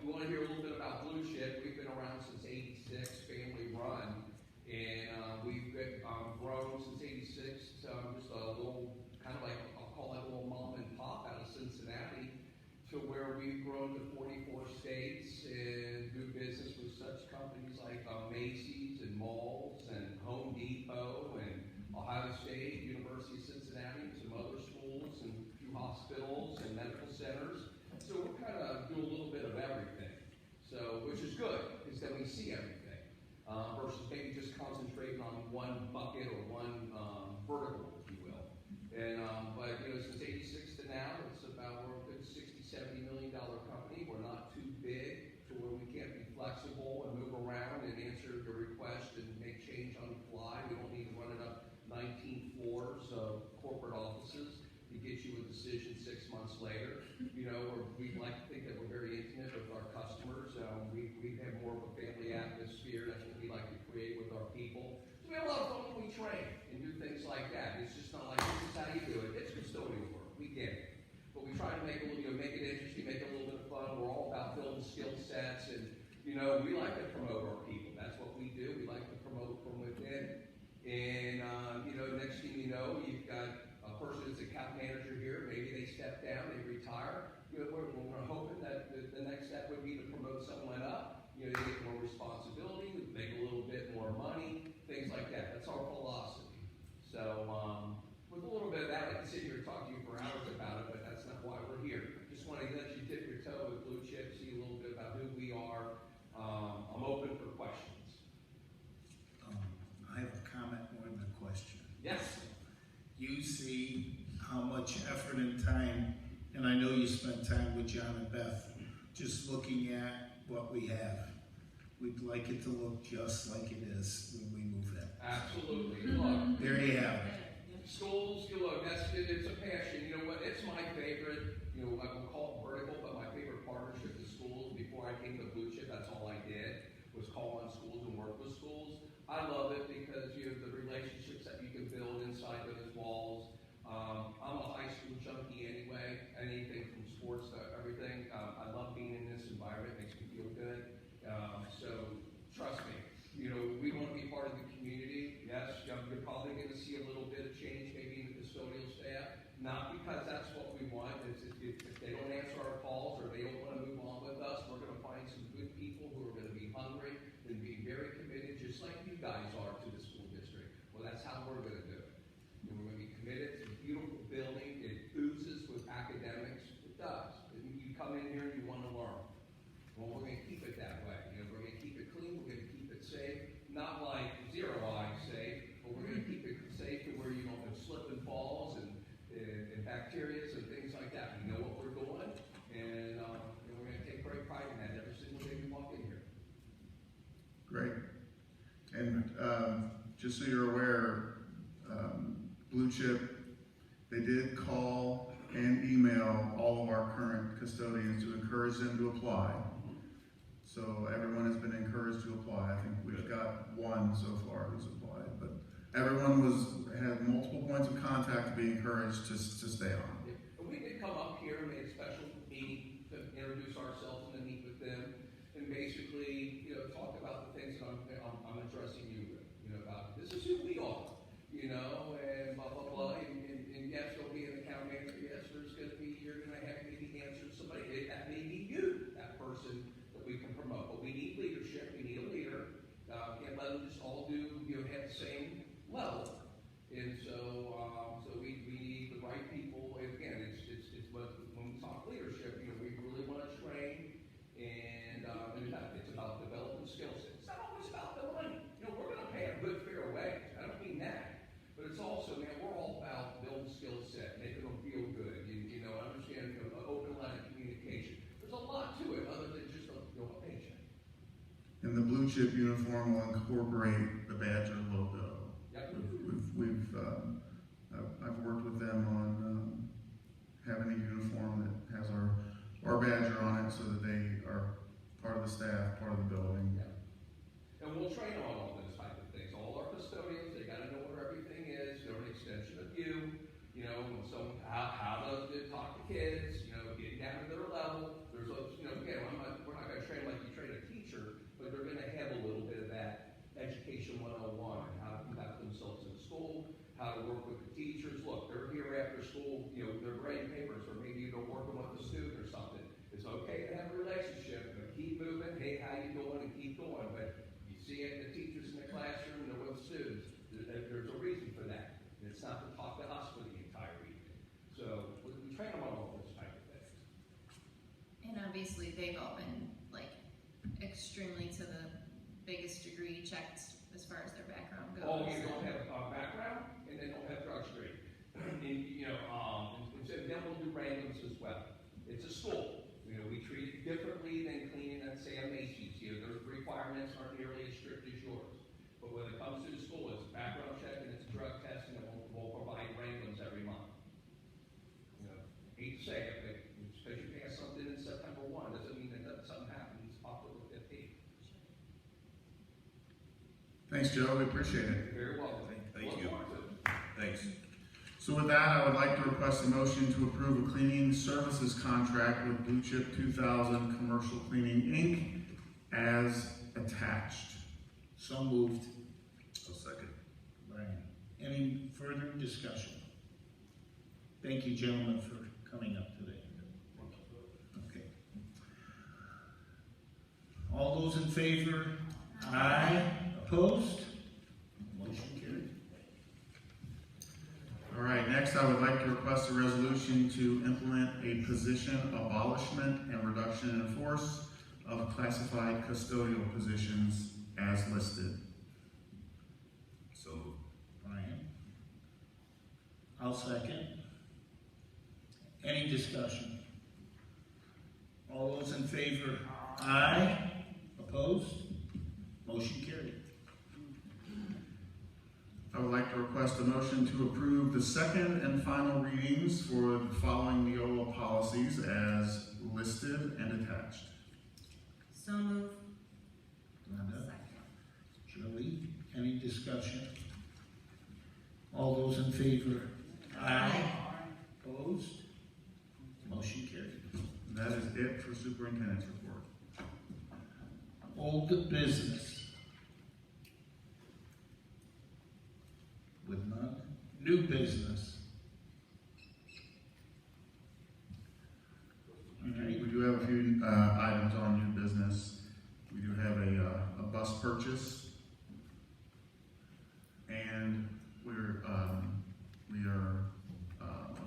Speaker 11: you want to hear a little bit about Blue Chip? We've been around since '86, family run, and we've been, grown since '86. Just a little kind of like I'll call it a little mom and pop out of Cincinnati, to where we've grown to 44 states and do business with such companies like Macy's and malls and Home Depot and Ohio State, University of Cincinnati, and some other schools and a few hospitals and medical centers. So we're kind of do a little bit of everything. So, which is good, is that we see everything, versus maybe just concentrating on one bucket or one vertical, if you will. And but since '86 to now, it's about we're a good $60-70 million company. We're not too big to where we can't be flexible and move around and answer your request and make change on the fly. We don't need to run it up 19 floors of corporate offices to get you a decision 6 months later. We like to think that we're very intimate with our customers. We have more of a family atmosphere. That's what we like to create with our people. So we have a lot of fun when we train and do things like that. It's just not like, this is how you do it. It's custodial work. We get it. But we try to make it interesting, make it a little bit of fun. We're all about building skill sets, and we like to promote our people. That's what we do. We like to promote from within. And next thing you know, you've got a person that's account manager here. Maybe they step down, they retire. We're hoping that the next step would be to promote someone up. They get more responsibility, make a little bit more money, things like that. That's our philosophy. So with a little bit of that, I can sit here and talk to you for hours about it, but that's not why we're here. Just want to let you dip your toe with Blue Chip, see a little bit about who we are. I'm open for questions.
Speaker 1: I have a comment more than a question.
Speaker 11: Yes.
Speaker 1: You see how much effort and time, and I know you spent time with John and Beth, just looking at what we have. We'd like it to look just like it is when we move in.
Speaker 11: Absolutely. Look,
Speaker 1: There you have it.
Speaker 11: schools, it's a passion. You know what? It's my favorite. I will call it vertical, but my favorite partnership is schools. Before I came to Blue Chip, that's all I did was call on schools and work with schools. I love it because you have the relationships that you can build inside those walls. I'm a high school junkie anyway. Anything from sports to everything. I love being in this environment. It makes me feel good. So trust me. We want to be part of the community. Yes, you're probably going to see a little bit of change maybe in the custodial staff. Not because that's what we want. If they don't answer our calls or they don't want to move on with us, we're going to find some good people who are going to be hungry and be very committed, just like you guys are to the school district. Well, that's how we're going to do it. We're going to be committed. It's a beautiful building. It oozes with academics. It does. You come in here and you want to learn. Well, we're going to keep it that way. We're going to keep it clean. We're going to keep it safe. Not like zero eye safe, but we're going to keep it safe to where you don't have slip and falls and bacteria and things like that. We know what we're doing, and we're going to take great pride in that every single day we walk in here.
Speaker 2: Great. And just so you're aware, Blue Chip, they did call and email all of our current custodians to encourage them to apply. So everyone has been encouraged to apply. I think we've got one so far who's applied, but everyone had multiple points of contact to be encouraged to stay on.
Speaker 11: And we did come up here and made a special meeting to introduce ourselves and to meet with them, and basically, talk about the things that I'm addressing you with. About this is who we are, and blah blah blah. And yes, there'll be an account manager. Yes, you're going to have maybe answer somebody. That may be you, that person that we can promote. But we need leadership. We need a leader. Can't let them just all do have the same level. And so we need the right people. And again, it's when we talk leadership, we really want to train and
Speaker 12: chip uniform will incorporate the Badger logo.
Speaker 11: Yep.
Speaker 12: I've worked with them on having a uniform that has our Badger on it so that they are part of the staff, part of the building.
Speaker 11: And we'll train on all those type of things. All our custodians, they gotta know where everything is. They're an extension of you. You know, how to talk to kids, you know, getting down to their level. There's a, you know, again, we're not gonna train like you train a teacher, but they're gonna have a little bit of that education 101, how to conduct themselves in school, how to work with the teachers. Look, they're here after school, you know, they're grading papers, or maybe they're working with a student or something. It's okay to have a relationship, but keep moving. Hey, how you doing? And keep going. But you see it, the teachers in the classroom, they're with students. There's a reason for that. And it's not to talk to us for the entire evening. So we train them on all those type of things.
Speaker 10: And obviously, they've all been, like, extremely to the biggest degree checked as far as their background goes.
Speaker 11: Oh, you don't have background, and they don't have drug screen. And, you know, and then we'll do randoms as well. It's a school. You know, we treat it differently than cleaning at, say, a Macy's. You know, the requirements aren't nearly as strict as yours. But when it comes to the school, it's a background check and it's a drug test, and we'll provide randoms every month. You know, hate to say it, but just because you pass something in September 1 doesn't mean that something happens October 15th.
Speaker 12: Thanks, Joe. We appreciate it.
Speaker 11: You're very welcome.
Speaker 13: Thank you.
Speaker 11: Look forward to it.
Speaker 13: Thanks.
Speaker 12: So with that, I would like to request a motion to approve a cleaning services contract with Blue Chip 2000 Commercial Cleaning, Inc. as attached.
Speaker 1: So moved.
Speaker 13: I'll second.
Speaker 1: Brian. Any further discussion? Thank you, gentlemen, for coming up today. Okay. All those in favor? Aye. Opposed? Motion carried.
Speaker 12: All right, next I would like to request a resolution to implement a position abolishment and reduction in force of classified custodial positions as listed.
Speaker 13: So,
Speaker 1: Brian. I'll second. Any discussion? All those in favor? Aye. Opposed? Motion carried.
Speaker 12: I would like to request a motion to approve the second and final readings for the following Neola policies as listed and attached.
Speaker 3: So moved.
Speaker 1: Glenda. Joey. Any discussion? All those in favor? Aye. Opposed? Motion carried.
Speaker 12: That is it for superintendent's report.
Speaker 1: Old business. With none. New business. All right.
Speaker 12: We do have a few items on new business. We do have a bus purchase, and we are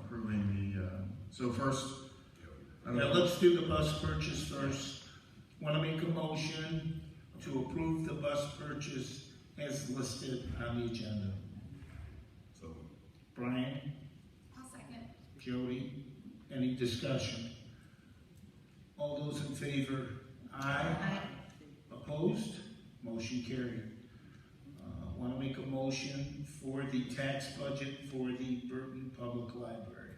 Speaker 12: approving the. So first,
Speaker 1: Now let's do the bus purchase first. Want to make a motion to approve the bus purchase as listed on the agenda.
Speaker 13: so
Speaker 1: Brian,
Speaker 10: I'll second.
Speaker 1: Jody, any discussion? All those in favor? Aye. Opposed? Motion carried. Want to make a motion for the tax budget for the Burton Public Library.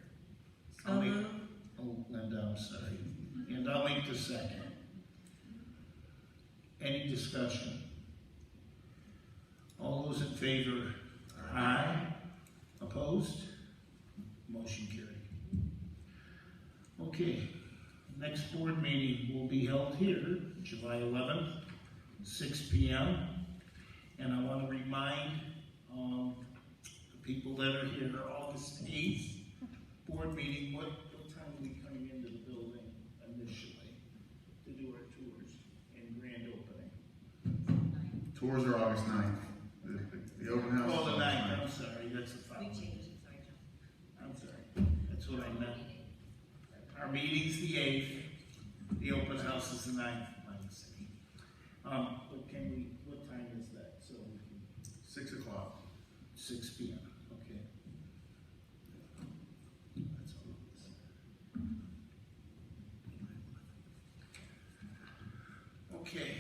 Speaker 3: So moved.
Speaker 1: Oh, Linda, I'm sorry. And I'll make the second. Any discussion? All those in favor? Aye. Opposed? Motion carried. Okay, next board meeting will be held here, July 11th, 6 p.m. And I want to remind the people that are here, August 8th, board meeting, what time are we coming into the building initially to do our tours and grand opening?
Speaker 12: tours are August 9th. The open house.
Speaker 1: Oh,
Speaker 12: is
Speaker 1: the
Speaker 12: August
Speaker 1: 9th, I'm sorry, that's the
Speaker 3: We
Speaker 1: following.
Speaker 3: changed it, sorry, John.
Speaker 1: I'm sorry, that's what I meant. Our meeting's the 8th, the open house is the 9th, my mistake. But can we, what time is that, so we can,
Speaker 12: 6 o'clock.
Speaker 1: 6 p.m., okay. That's all it is. Okay.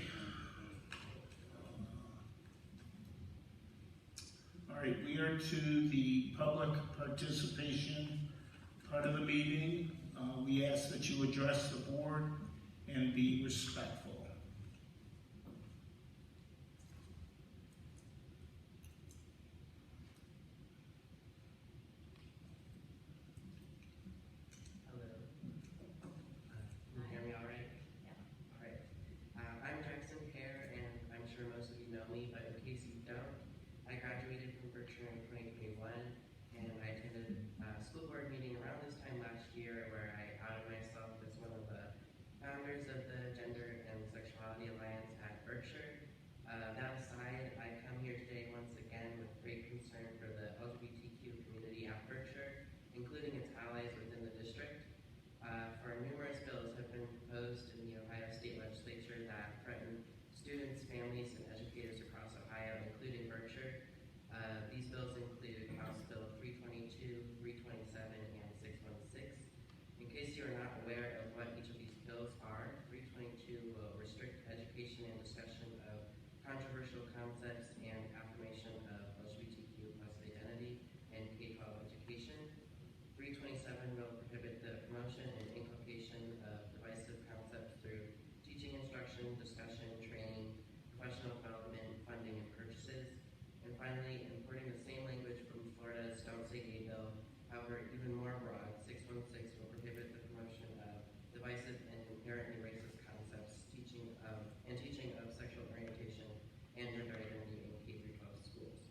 Speaker 1: right, we are to the public participation part of the meeting. We ask that you address the board and be respectful.
Speaker 14: Hello. Can you hear me all right?
Speaker 10: Yeah.
Speaker 14: All right. I'm Jackson Hare, and I'm sure most of you know me, but in case you don't, I graduated from Berkshire in 2021, and I attended a school board meeting around this time last year where I outed myself as one of the founders of the Gender and Sexuality Alliance at Berkshire. That aside, I come here today once again with great concern for the LGBTQ community at Berkshire, including its allies within the district. For numerous bills have been proposed in the Ohio State Legislature that threaten students, families, and educators across Ohio, including Berkshire. These bills include House Bill 322, 327, and 616. In case you are not aware of what each of these bills are, 322 will restrict education and discussion of controversial concepts and affirmation of LGBTQ plus identity and K-12 education. 327 will prohibit the promotion and inculcation of divisive concepts through teaching, instruction, discussion, training, professional development, funding, and purchases. And finally, importing the same language from Florida's Don't Say Gay bill, however, even more broad, 616 will prohibit the promotion of divisive and inherently racist concepts, teaching of sexual orientation and gender identity in K-12 schools.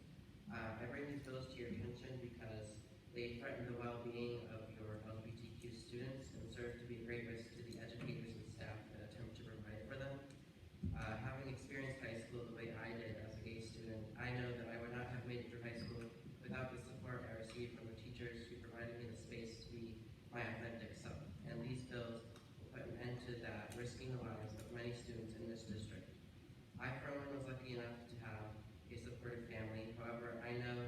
Speaker 14: I bring these bills to your attention because they threaten the well-being of your LGBTQ students and serve to be a great risk to the educators and staff that attempt to provide for them. Having experienced high school the way I did as a gay student, I know that I would not have made it through high school without the support I received from the teachers who provided me the space to be my authentic self. And these bills will put an end to that, risking the lives of many students in this district. I, for one, was lucky enough to have a supportive family. However, I know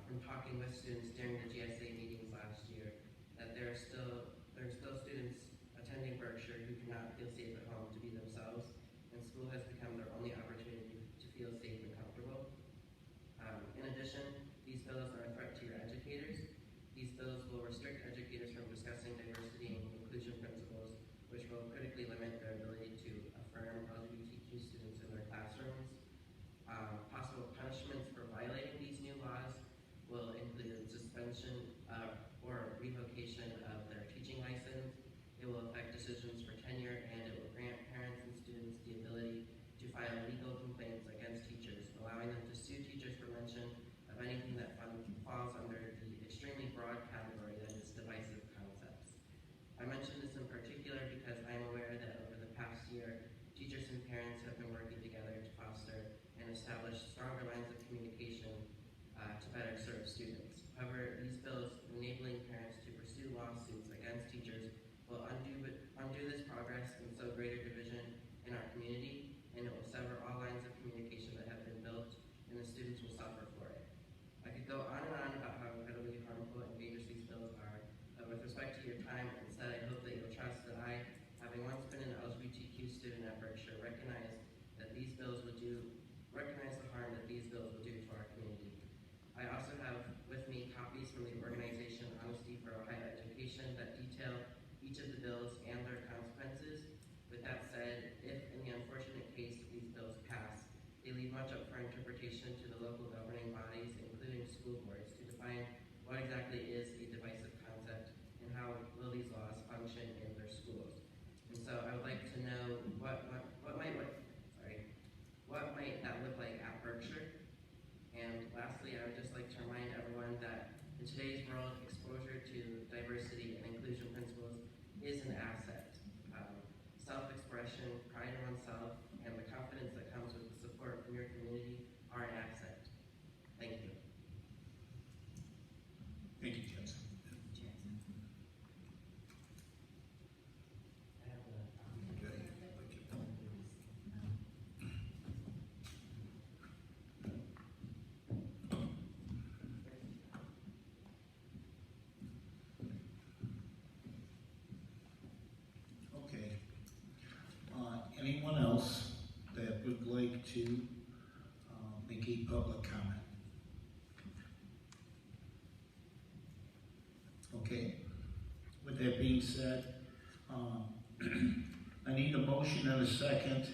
Speaker 14: from talking with students during the GSA meetings last year that there are still students attending Berkshire who cannot feel safe at home to be themselves, and school has become their only opportunity to feel safe and comfortable. In addition, these bills are a threat to your educators. These bills will restrict educators from discussing diversity and inclusion principles, which will critically limit their ability to affirm LGBTQ students in their classrooms. Possible punishments for violating these new laws will include suspension or revocation of their teaching license. It will affect decisions for tenure, and it will grant parents and students the ability to file legal complaints against teachers, allowing them to sue teachers for mention of anything that falls under the extremely broad category that is divisive concepts. I mention this in particular because I am aware that over the past year, teachers and parents have been working together to foster and establish stronger lines of communication to better serve students. However, these bills enabling parents to pursue lawsuits against teachers will undo this progress and sow greater division in our community, and it will sever all lines of communication that have been built, and the students will suffer for it. I could go on and on about how incredibly harmful and dangerous these bills are, but with respect to your time, instead I hope that you'll trust that I, having once been an LGBTQ student at Berkshire, recognize the harm that these bills will do to our community. I also have with me copies from the organization Honesty for Ohio Education that detail each of the bills and their consequences. With that said, if in the unfortunate case that these bills pass, they leave much up for interpretation to the local governing bodies, including school boards, to define what exactly is a divisive concept and how will these laws function in their schools. And so I would like to know what might that look like at Berkshire. And lastly, I would just like to remind everyone that in today's world, exposure to diversity and inclusion principles is an asset. Self-expression, pride in oneself, and the confidence that comes with the support from your community are an asset. Thank you.
Speaker 1: Thank you, Jensen. Okay? With that being said, I need a motion and a second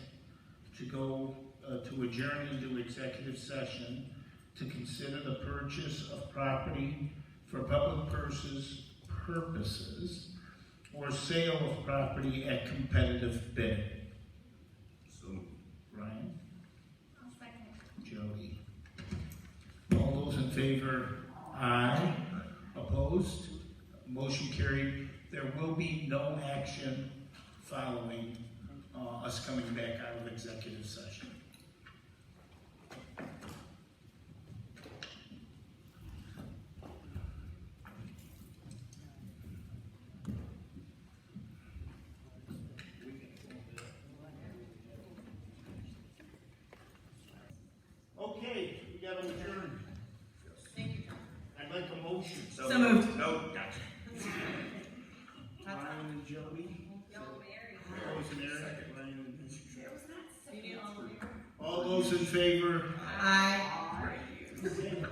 Speaker 1: to go, to adjourn into executive session to consider the purchase of property for public purposes or sale of property at competitive bidding.
Speaker 13: So,
Speaker 1: Ryan?
Speaker 5: I'll second.
Speaker 1: Jody? All those in favor? Aye. Opposed? Motion carried. There will be no action following us coming back out of executive session. Okay, we got to adjourn.
Speaker 8: Thank you, John.
Speaker 1: I'd like a motion.
Speaker 13: so moved. No, gotcha.
Speaker 1: Ryan and Jody. Those in Eric, Ryan and
Speaker 8: You need all of you?
Speaker 1: all those in favor?
Speaker 8: Aye.
Speaker 1: Okay.